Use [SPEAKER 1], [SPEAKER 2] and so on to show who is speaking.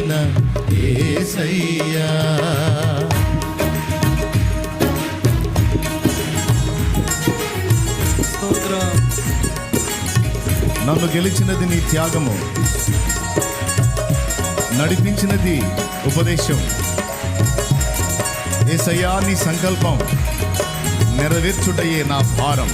[SPEAKER 1] నడిపించిన యేసయ్యా. నన్ను గెలిచినది నీ త్యాగము, నడిపించినది ఉపదేశం. యేసయ్యా నీ సంకల్పం నెరవేర్చుటయే నా భారం.